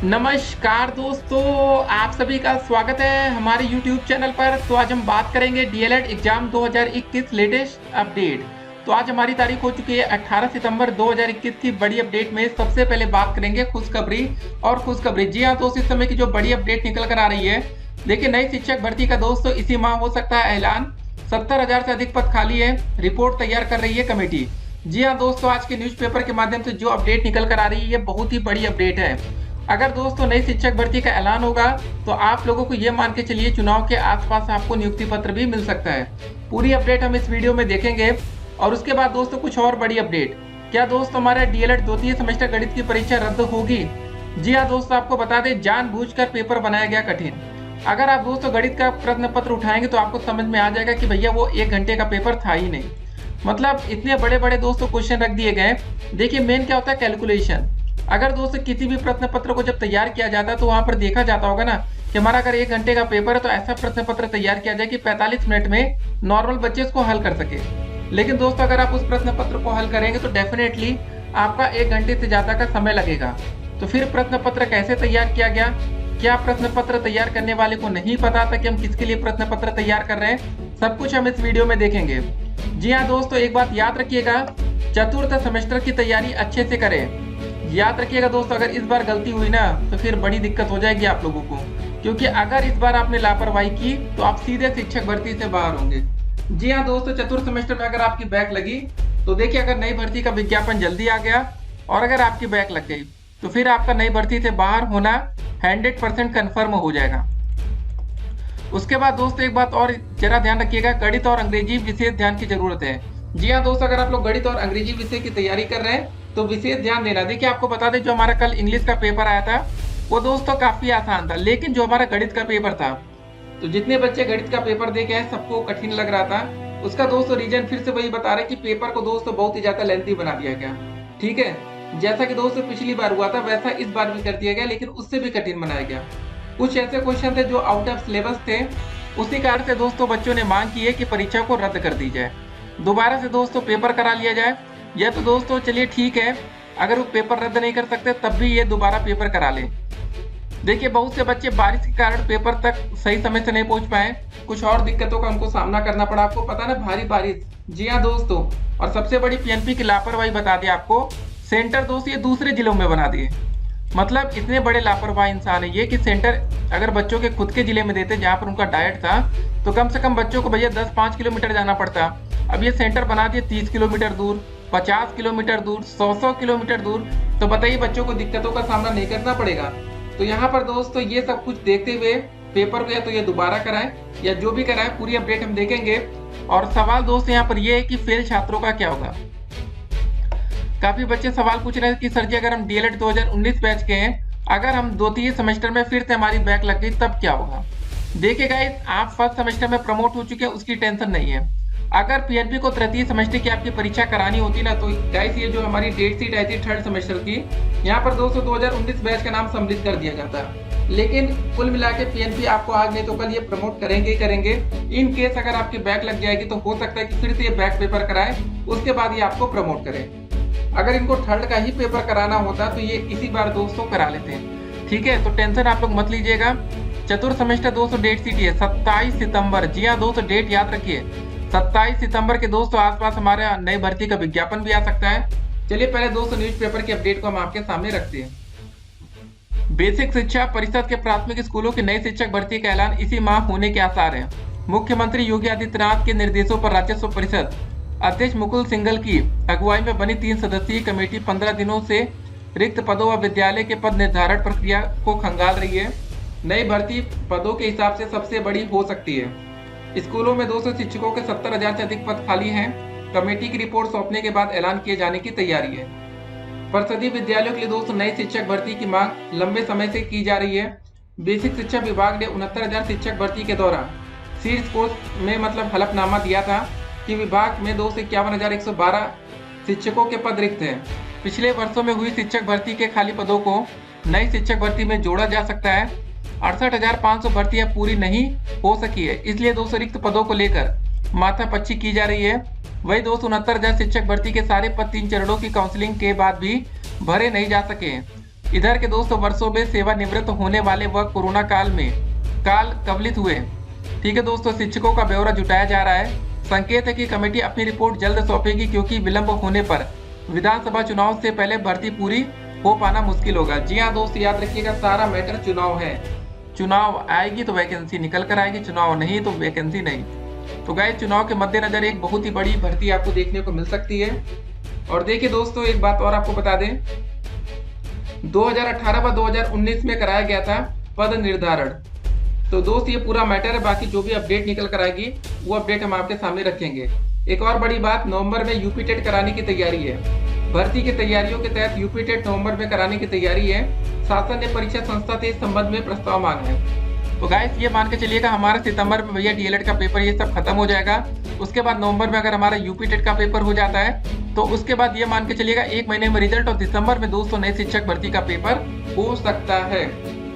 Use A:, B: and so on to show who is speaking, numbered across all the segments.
A: नमस्कार दोस्तों, आप सभी का स्वागत है हमारे YouTube चैनल पर। तो आज हम बात करेंगे डीएलएड एग्जाम 2021 लेटेस्ट अपडेट। तो आज हमारी तारीख हो चुकी है 18 सितंबर 2021 की बड़ी अपडेट में सबसे पहले बात करेंगे खुशखबरी और खुशखबरी। जी हाँ दोस्तों, इस समय की जो बड़ी अपडेट निकल कर आ रही है, देखिए नई शिक्षक भर्ती का दोस्तों इसी माह हो सकता है ऐलान। 70,000 से अधिक पद खाली है, रिपोर्ट तैयार कर रही है कमेटी। जी हाँ दोस्तों, आज के न्यूज़पेपर के माध्यम से जो अपडेट निकल कर आ रही है ये बहुत ही बड़ी अपडेट है। अगर दोस्तों नई शिक्षक भर्ती का ऐलान होगा तो आप लोगों को ये मान के चलिए चुनाव के आसपास आपको नियुक्ति पत्र भी मिल सकता है। पूरी अपडेट हम इस वीडियो में देखेंगे। और उसके बाद दोस्तों कुछ और बड़ी अपडेट, क्या दोस्तों हमारा डीएलएड द्वितीय सेमेस्टर गणित की परीक्षा रद्द होगी? जी हाँ दोस्तों, आपको बता दें जानबूझकर पेपर बनाया गया कठिन। अगर आप दोस्तों गणित का प्रश्न पत्र उठाएंगे तो आपको समझ में आ जाएगा कि भैया वो 1 घंटे का पेपर था ही नहीं। मतलब इतने बड़े बड़े दोस्तों क्वेश्चन रख दिए गए। देखिए मेन क्या होता है, कैलकुलेशन। अगर दोस्तों किसी भी प्रश्न पत्र को जब तैयार किया जाता है तो वहां पर देखा जाता होगा ना कि हमारा अगर 1 घंटे का पेपर है तो ऐसा प्रश्न पत्र तैयार किया जाए कि 45 मिनट में नॉर्मल बच्चे इसको हल कर सके। लेकिन दोस्तों अगर आप उस प्रश्न पत्र को हल करेंगे तो डेफिनेटली आपका 1 घंटे से ज्यादा का समय लगेगा। तो फिर प्रश्न पत्र कैसे तैयार किया गया? क्या प्रश्न पत्र तैयार करने वाले को नहीं पता था कि हम किसके लिए प्रश्न पत्र तैयार कर रहे हैं? सब कुछ हम इस वीडियो में देखेंगे। जी हाँ दोस्तों, एक बात याद रखिएगा, चतुर्थ सेमेस्टर की तैयारी अच्छे से करें। याद रखिएगा दोस्तों, अगर इस बार गलती हुई ना तो फिर बड़ी दिक्कत हो जाएगी आप लोगों को, क्योंकि अगर इस बार आपने लापरवाही की तो आप सीधे शिक्षक भर्ती से बाहर होंगे। जी हाँ दोस्तों, चतुर्थ सेमेस्टर में अगर आपकी बैक लगी तो देखिए अगर नई भर्ती का विज्ञापन जल्दी आ गया और अगर आपकी बैक लग गई तो फिर आपका नई भर्ती से बाहर होना 100% कन्फर्म हो जाएगा। उसके बाद दोस्तों एक बात और जरा ध्यान रखिएगा, गणित और अंग्रेजी विशेष ध्यान की जरूरत है। जी हाँ दोस्तों, अगर आप लोग गणित और अंग्रेजी विषय की तैयारी कर रहे हैं तो विशेष ध्यान देना। देखिए आपको बता दें, जो हमारा कल इंग्लिश का पेपर आया था वो दोस्तों काफी आसान था, लेकिन जो हमारा गणित का पेपर था, तो जितने बच्चे गणित का पेपर दे के आए सबको कठिन लग रहा था। उसका दोस्तों रीजन फिर से वही बता रहे कि पेपर को दोस्तों बहुत ही ज्यादा लेंथी बना दिया गया। ठीक है, जैसा कि दोस्तों पिछली बार हुआ था वैसा इस बार भी कर दिया गया, लेकिन उससे भी कठिन बनाया गया। कुछ ऐसे क्वेश्चन थे जो आउट ऑफ सिलेबस थे, उसी कारण से दोस्तों बच्चों ने मांग की है कि परीक्षा को रद्द कर दी जाए, दोबारा से दोस्तों पेपर करा लिया जाए। या तो दोस्तों चलिए ठीक है, अगर वो पेपर रद्द नहीं कर सकते तब भी ये दोबारा पेपर करा लें। देखिए बहुत से बच्चे बारिश के कारण पेपर तक सही समय से नहीं पहुंच पाए, कुछ और दिक्कतों का उनको सामना करना पड़ा। आपको पता ना, भारी बारिश। जी हाँ दोस्तों, और सबसे बड़ी पीएनपी की लापरवाही बता दिया आपको, सेंटर दोस्त ये दूसरे जिलों में बना दिए। मतलब इतने बड़े लापरवाह इंसान है ये कि सेंटर अगर बच्चों के खुद के जिले में देते जहाँ पर उनका डाइट था तो कम से कम बच्चों को भैया 10-5 किलोमीटर जाना पड़ता। अब ये सेंटर बना दिए 30 किलोमीटर दूर, 50 किलोमीटर दूर, 100 किलोमीटर दूर। तो बताइए बच्चों को दिक्कतों का सामना नहीं करना पड़ेगा? तो यहाँ पर दोस्तों ये सब कुछ देखते हुए पेपर को या तो ये दोबारा कराएं या जो भी कराएं, पूरी अपडेट हम देखेंगे। और सवाल दोस्तों यहाँ पर ये है कि फेल छात्रों का क्या होगा। काफी बच्चे सवाल पूछ रहे हैं कि सर जी अगर हम डीएलएड 2019 बैच के हैं, अगर हम द्वितीय सेमेस्टर में फिर से हमारी बैक लग गई तब क्या होगा? देखिए गाइस, आप फर्स्ट सेमेस्टर में प्रमोट हो चुके हैं, उसकी टेंशन नहीं है। अगर पीएनपी को तृतीय सेमेस्टर की आपकी परीक्षा करानी होती ना तो गाइस ये जो हमारी डेट शीट आई थी थर्ड सेमेस्टर की, यहाँ पर दोस्तों 2019 बैच का नाम सम्मिलित कर दिया जाता है। लेकिन कुल मिला के पीएनपी आपको आज नहीं तो कल ये प्रमोट करेंगे ही करेंगे। इन केस अगर आपकी बैक लग जाएगी तो हो सकता है कि फिर से ये बैक पेपर कराए, उसके बाद ये आपको प्रमोट करें। अगर इनको थर्ड का ही पेपर कराना होता तो ये इसी बार दोस्तों करा लेते हैं। ठीक है, तो टेंशन आप लोग मत लीजिएगा। चतुर्थ सेमेस्टर दोस्तों डेट शीट है 27 सितंबर। जी हाँ दोस्तों, डेट याद रखिए, 27 सितंबर के दोस्तों आसपास हमारे नई भर्ती का विज्ञापन भी आ सकता है। चलिए पहले दोस्तों न्यूज़पेपर की अपडेट को हम आपके सामने रखते हैं। बेसिक शिक्षा परिषद के प्राथमिक स्कूलों की नई शिक्षक भर्ती का ऐलान इसी माह होने के आसार है। मुख्यमंत्री योगी आदित्यनाथ के निर्देशों पर राजस्व परिषद अध्यक्ष मुकुल सिंघल की अगुवाई में बनी 3 सदस्यीय कमेटी 15 दिनों से रिक्त पदों व विद्यालय के पद निर्धारण प्रक्रिया को खंगाल रही है। नई भर्ती पदों के हिसाब से सबसे बड़ी हो सकती है। स्कूलों में 200 शिक्षकों के 70,000 से अधिक पद खाली हैं। कमेटी की रिपोर्ट सौंपने के बाद ऐलान किए जाने की तैयारी है। परिषदीय विद्यालयों के लिए दोस्तों नई शिक्षक भर्ती की मांग लंबे समय से की जा रही है। बेसिक शिक्षा विभाग ने 69,000 शिक्षक भर्ती के दौरान शीर्ष कोर्स में मतलब हलफनामा दिया था कि विभाग में 251,112 शिक्षकों के पद रिक्त हैं। पिछले वर्षों में हुई शिक्षक भर्ती के खाली पदों को नई शिक्षक भर्ती में जोड़ा जा सकता है। 68,500 भर्तियां पूरी नहीं हो सकी है, इसलिए 200 रिक्त पदों को लेकर माथापच्ची की जा रही है। वही 269,000 शिक्षक भर्ती के सारे पद 3 चरणों की काउंसलिंग के बाद भी भरे नहीं जा सके हैं। इधर के दोस्तों वर्षों में सेवानिवृत्त होने वाले वह कोरोना काल में काल कवलित हुए। ठीक है दोस्तों, शिक्षकों का ब्यौरा जुटाया जा रहा है। संकेत है कि कमेटी अपनी रिपोर्ट जल्द सौंपेगी, क्योंकि विलंब होने पर विधानसभा चुनाव से पहले भर्ती पूरी हो पाना मुश्किल होगा। जी हाँ दोस्तों, याद रखिएगा सारा मैटर चुनाव है। चुनाव आएगी तो वैकेंसी निकल कर आएगी, चुनाव नहीं तो वैकेंसी नहीं। तो गाइस, चुनाव के मद्देनजर एक बहुत ही बड़ी भर्ती आपको देखने को मिल सकती है। और देखिए दोस्तों, एक बात और आपको बता दें, 2018 व 2019 में कराया गया था पद निर्धारण। तो दोस्त ये पूरा मैटर है, बाकी जो भी अपडेट निकल कर आएगी वो अपडेट हम आपके सामने रखेंगे। एक और बड़ी बात, नवंबर में यूपी टेट कराने की तैयारी है। भर्ती की तैयारियों के तहत यूपी टेट नवंबर में कराने की तैयारी है। शासन ने परीक्षा संस्था से इस संबंध में प्रस्ताव मांगा है। तो गाइस, ये मान के चलिएगा हमारा सितंबर में भैया डीएलएड का पेपर ये सब खत्म हो जाएगा। उसके बाद नवंबर में अगर हमारा यूपी टेट का पेपर हो जाता है तो उसके बाद ये मान के चलिएगा 1 महीने में रिजल्ट, और दिसंबर में दोस्तों नए शिक्षक भर्ती का पेपर हो सकता है।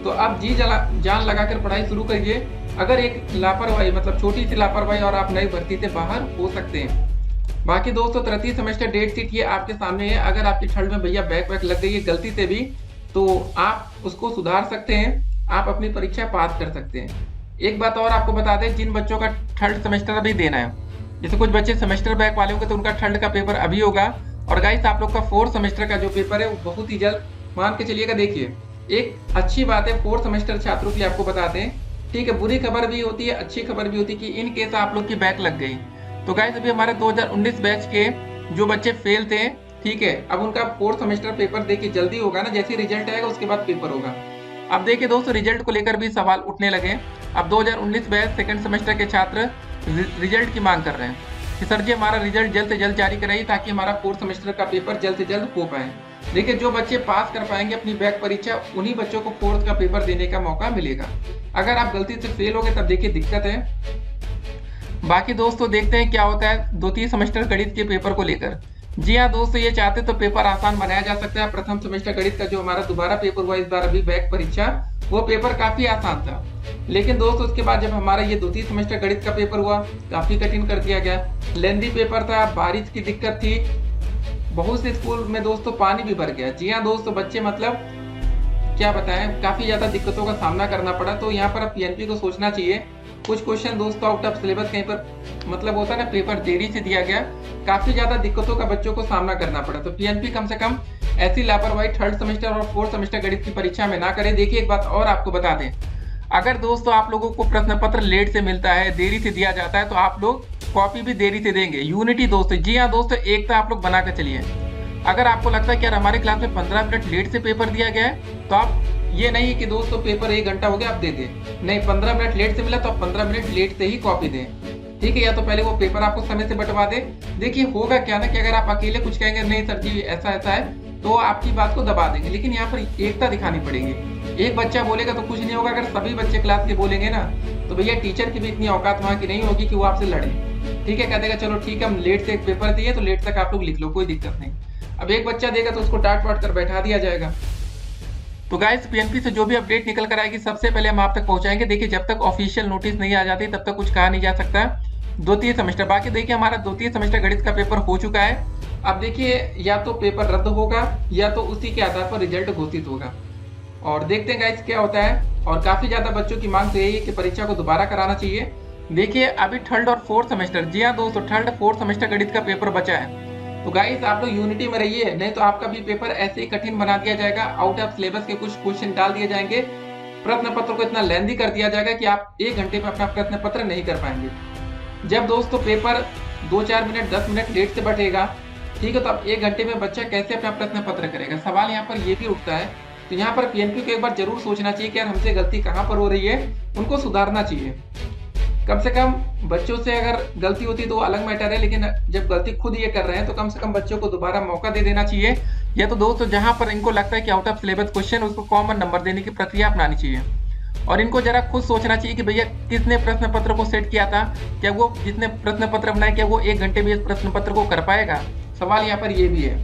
A: तो आप जी जान लगाकर पढ़ाई शुरू करिए। अगर एक लापरवाही, मतलब छोटी सी लापरवाही, और आप नई भर्ती से बाहर हो सकते हैं। बाकी दोस्तों, तृतीय सेमेस्टर डेट शीट ये आपके सामने है। अगर आपकी थर्ड में भैया बैक लग गई है गलती से भी, तो आप उसको सुधार सकते हैं, आप अपनी परीक्षा पास कर सकते हैं। एक बात और आपको बता दें, जिन बच्चों का थर्ड सेमेस्टर अभी देना है, जैसे कुछ बच्चे सेमेस्टर बैक वाले होंगे तो उनका थर्ड का पेपर अभी होगा। और गाइस, आप लोग का फोर्थ सेमेस्टर का जो पेपर है वो बहुत ही जल्द मान के चलिएगा। देखिए, एक अच्छी बात है फोर्थ सेमेस्टर छात्रों की आपको बताते हैं, ठीक है। बुरी खबर भी होती है, अच्छी खबर भी होती है कि इन केस आप लोग की बैक लग गई। तो गाइस, अभी हमारे 2019 बैच के जो बच्चे फेल थे, ठीक है, अब उनका फोर्थ सेमेस्टर पेपर देखिए जल्दी होगा ना। जैसे रिजल्ट आएगा उसके बाद पेपर होगा। अब देखिए दोस्तों, रिजल्ट को लेकर भी सवाल उठने लगे। अब 2019 बैच सेकंड सेमेस्टर के छात्र रिजल्ट की मांग कर रहे हैं कि सर जी हमारा रिजल्ट जल्द से जल्द जारी कराइए, ताकि हमारा फोर्थ सेमेस्टर का पेपर जल्द से जल्द हो पाए। देखिए, जो बच्चे पास कर पाएंगे अपनी बैक परीक्षा, उन्हीं बच्चों को फोर्थ का पेपर देने का मौका मिलेगा। अगर आप गलती से फेल हो गए तब देखिए दिक्कत है। बाकी दोस्तों, देखते हैं क्या होता है द्वितीय सेमेस्टर गणित के पेपर को लेकर। जी हाँ दोस्तों, ये चाहते तो पेपर आसान बनाया जा सकता है। प्रथम सेमेस्टर गणित का जो हमारा दोबारा पेपर हुआ इस बार अभी बैक परीक्षा, वो पेपर काफी आसान था। लेकिन दोस्तों, उसके बाद जब हमारा ये द्वितीय सेमेस्टर गणित का पेपर हुआ, काफी कठिन कर दिया गया। लेंदी पेपर था, बारिश की दिक्कत थी, बहुत से स्कूल में दोस्तों पानी भी भर गया। जी हाँ दोस्तों, बच्चे मतलब क्या बताएं, काफी ज्यादा दिक्कतों का सामना करना पड़ा। तो यहाँ पर अब पीएनपी को सोचना चाहिए। कुछ क्वेश्चन दोस्तों आउट ऑफ सिलेबस कहीं पर, मतलब होता है ना, पेपर देरी से दिया गया, काफी ज्यादा दिक्कतों का बच्चों को सामना करना पड़ा। तो पीएनपी कम से कम ऐसी लापरवाही थर्ड सेमेस्टर और फोर्थ सेमेस्टर गणित की परीक्षा में ना करें। देखिए, एक बात और आपको बता दें, अगर दोस्तों आप लोगों को प्रश्न पत्र लेट से मिलता है, देरी से दिया जाता है, तो आप लोग कॉपी भी देरी से देंगे। यूनिटी दोस्तों, जी हाँ दोस्तों, एकता आप लोग बना कर चलिए। अगर आपको लगता है कि यार हमारे क्लास में 15 मिनट लेट से पेपर दिया गया है, तो आप ये नहीं कि दोस्तों पेपर 1 घंटा हो गया आप दे दें। नहीं, 15 मिनट लेट से मिला तो आप 15 मिनट लेट से ही कॉपी दें, ठीक है। या तो पहले वो पेपर आपको समय से बंटवा दे। देखिए, होगा क्या ना कि अगर आप अकेले कुछ कहेंगे नहीं सर जी ऐसा ऐसा है, तो आपकी बात को दबा देंगे। लेकिन यहाँ पर एकता दिखानी पड़ेगी। एक बच्चा बोलेगा तो कुछ नहीं होगा, अगर सभी बच्चे क्लास के बोलेंगे ना, तो भैया टीचर की भी इतनी औकात वहाँ की नहीं होगी कि वो आपसे लड़े, ठीक है। कह देगा चलो ठीक है, हम लेट से एक पेपर दिए तो लेट तक आप लोग लिख लो, कोई दिक्कत नहीं। अब एक बच्चा देगा तो उसको डांट वाट कर बैठा दिया जाएगा। तो गाइस, पीएनपी से जो भी अपडेट निकल कर आएगी सबसे पहले हम आप तक पहुंचाएंगे। देखिए, जब तक ऑफिशियल नोटिस नहीं आ जाती तब तक कुछ कहा नहीं जा सकता द्वितीय सेमेस्टर। बाकी देखिए, हमारा द्वितीय सेमेस्टर गणित का पेपर हो चुका है। अब देखिए, या तो पेपर रद्द होगा या तो उसी के आधार पर रिजल्ट घोषित होगा, और देखते हैं गाइस क्या होता है। और काफी ज्यादा बच्चों की मांग तो यही है कि परीक्षा को दोबारा कराना चाहिए। देखिए, अभी थर्ड और फोर्थ सेमेस्टर, जी हाँ दोस्तों, थर्ड फोर्थ सेमेस्टर गणित का पेपर बचा है। तो गाइस, आप लोग यूनिटी में रहिए, नहीं तो आपका भी पेपर ऐसे ही कठिन बना दिया जाएगा। आउट ऑफ सिलेबस के कुछ क्वेश्चन डाल दिए जाएंगे, प्रश्न पत्र को इतना लेंदी कर दिया जाएगा कि आप 1 घंटे में अपना प्रश्न पत्र नहीं कर पाएंगे। जब दोस्तों पेपर 2-4 मिनट 10 मिनट लेट से बढ़ेगा, ठीक है, तो अब 1 घंटे में बच्चा कैसे अपना प्रश्न पत्र करेगा? सवाल यहाँ पर ये भी उठता है। तो यहाँ पर पीएनपी को एक बार जरूर सोचना चाहिए कि यार हमसे गलती कहाँ पर हो रही है, उनको सुधारना चाहिए। कम से कम बच्चों से अगर गलती होती तो अलग मैटर है, लेकिन जब गलती खुद ये कर रहे हैं तो कम से कम बच्चों को दोबारा मौका दे देना चाहिए। या तो दोस्तों जहां पर इनको लगता है कि आउट ऑफ सिलेबस क्वेश्चन, उसको कॉमन नंबर देने की प्रक्रिया अपनानी चाहिए। और इनको जरा खुद सोचना चाहिए कि भैया किसने प्रश्न पत्र को सेट किया था, क्या वो जिसने प्रश्न पत्र बनाया क्या वो 1 घंटे में इस प्रश्न पत्र को कर पाएगा? सवाल यहाँ पर ये भी है।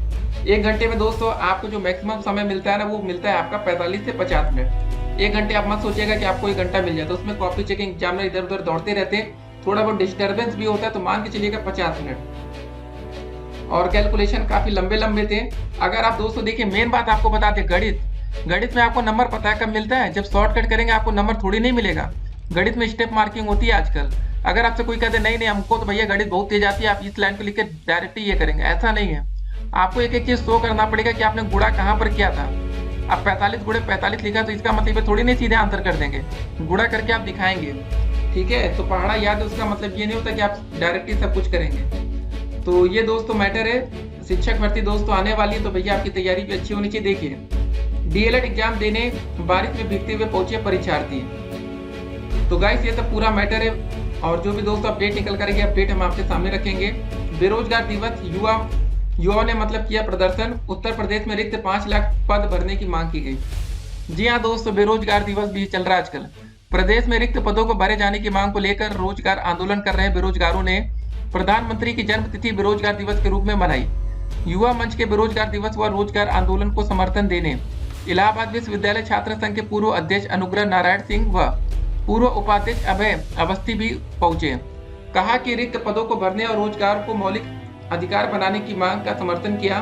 A: 1 घंटे में दोस्तों आपको जो मैक्सिमम समय मिलता है ना, वो मिलता है आपका 45 से 50 मिनट। 1 घंटे आप मत सोचिएगा कि आपको 1 घंटा मिल जाए, तो उसमें कॉपी चेकिंग एग्जामिनर इधर उधर दौड़ते रहते हैं, थोड़ा बहुत डिस्टर्बेंस भी होता है, तो मान के चलिएगा 50 मिनट। और कैलकुलेशन काफी लंबे लंबे थे। अगर आप दोस्तों देखिए, मेन बात आपको बता दें, गणित गणित में आपको नंबर पता है कब मिलता है? जब शॉर्टकट करेंगे आपको नंबर थोड़ी नहीं मिलेगा। गणित में स्टेप मार्किंग होती है आजकल। अगर आपसे कोई कहते नहीं नहीं हमको तो भैया गणित बहुत तेज आती है, आप इस लाइन को लिख के डायरेक्ट ये करेंगे, ऐसा नहीं है। आपको एक एक चीज शो करना पड़ेगा कि आपने गुणा कहाँ पर किया था। अब 45 गुणे 45 लिखा तो इसका मतलब थोड़ी नहीं सीधे आंसर कर देंगे, गुणा करके आप दिखाएंगे। ठीक है, तो पहाड़ा याद है उसका मतलब ये नहीं होता कि आप डायरेक्टली सब कुछ करेंगे। तो ये दोस्तों मैटर है। शिक्षक भर्ती दोस्तों आने वाली है, तो भैया आपकी तैयारी भी अच्छी होनी चाहिए। देखिए डीएलएड एग्जाम देने बारिश में भीगते हुए पहुंचे परीक्षार्थी। तो गाइस ये सब पूरा मैटर है, और जो भी दोस्तों अपडेट निकल करेंगे अपडेट हम आपके सामने रखेंगे। बेरोजगार दिवस युवाओं ने मतलब किया प्रदर्शन। उत्तर प्रदेश में रिक्त 5 लाख पद भरने की मांग की गई। जी हाँ दोस्तों, बेरोजगार दिवस भी चल रहा है आजकल। प्रदेश में रिक्त पदों को भरे जाने की मांग को लेकर रोजगार आंदोलन कर रहे बेरोजगारों ने प्रधानमंत्री की जन्म तिथि बेरोजगार दिवस के रूप में मनाई। युवा मंच के बेरोजगार दिवस व रोजगार आंदोलन को समर्थन देने इलाहाबाद विश्वविद्यालय छात्र संघ के पूर्व अध्यक्ष अनुग्रह नारायण सिंह व पूर्व उपाध्यक्ष अभय अवस्थी भी पहुंचे। कहा कि रिक्त पदों को भरने और रोजगार को मौलिक अधिकार बनाने की मांग का समर्थन किया।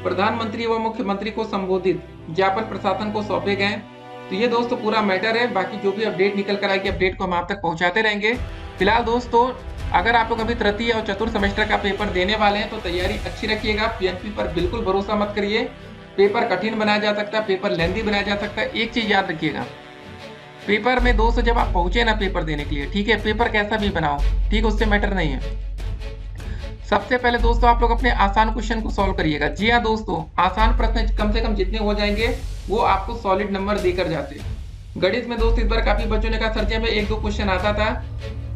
A: प्रधानमंत्री व मुख्यमंत्री को संबोधित ज्ञापन प्रशासन को सौंपे गए। तो ये दोस्तों पूरा मैटर है। बाकी जो भी अपडेट निकल कर आएगी अपडेट को हम आप तक पहुंचाते रहेंगे। फिलहाल दोस्तों अगर आप लोग अभी तृतीय और चतुर्थ सेमेस्टर का पेपर देने वाले हैं तो तैयारी अच्छी रखिएगा। पीएनपी पर बिल्कुल भरोसा मत करिए। पेपर कठिन बनाया जा सकता है, पेपर लेंथी बनाया जा सकता है। एक चीज याद रखिएगा, पेपर में दोस्तों जब आप पहुंचे ना पेपर देने के लिए, ठीक है, पेपर कैसा भी बनाओ, ठीक, उससे मैटर नहीं है। सबसे पहले दोस्तों आप लोग अपने आसान क्वेश्चन को सॉल्व करिएगा। जी हाँ दोस्तों, आसान प्रश्न कम से कम जितने हो जाएंगे वो आपको सॉलिड नंबर देकर जाते हैं। गणित में दोस्तों इस बार काफी बच्चों ने कहा सर जी हमें 1-2 क्वेश्चन आता था,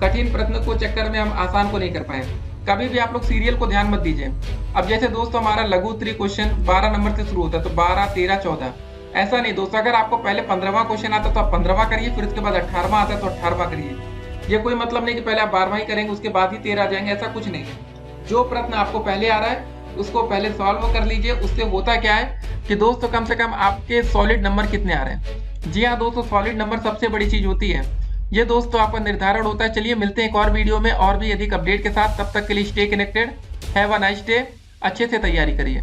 A: कठिन प्रश्न को चक्कर में हम आसान को नहीं कर पाए। कभी भी आप लोग सीरियल को ध्यान मत दीजिए। अब जैसे दोस्तों हमारा लघु उत्तरीय क्वेश्चन 12 नंबर से शुरू होता है, तो 12, 13, 14 ऐसा नहीं दोस्तों। अगर आपको पहले 15वां क्वेश्चन आता तो आप 15वां करिए, फिर उसके बाद 18वां आता है तो 18वां करिए। ये कोई मतलब नहीं कि पहले आप 12वां ही करेंगे उसके बाद ही 13 आ जाएंगे, ऐसा कुछ नहीं है। जो प्रश्न आपको पहले आ रहा है उसको पहले सॉल्व कर लीजिए। उससे होता क्या है कि दोस्तों कम से कम आपके सॉलिड नंबर कितने आ रहे हैं। जी हाँ दोस्तों, सॉलिड नंबर सबसे बड़ी चीज होती है। ये दोस्तों आपका निर्धारण होता है। चलिए मिलते हैं एक और वीडियो में और भी अधिक अपडेट के साथ। तब तक के लिए stay connected, have a nice day, अच्छे से तैयारी करिए।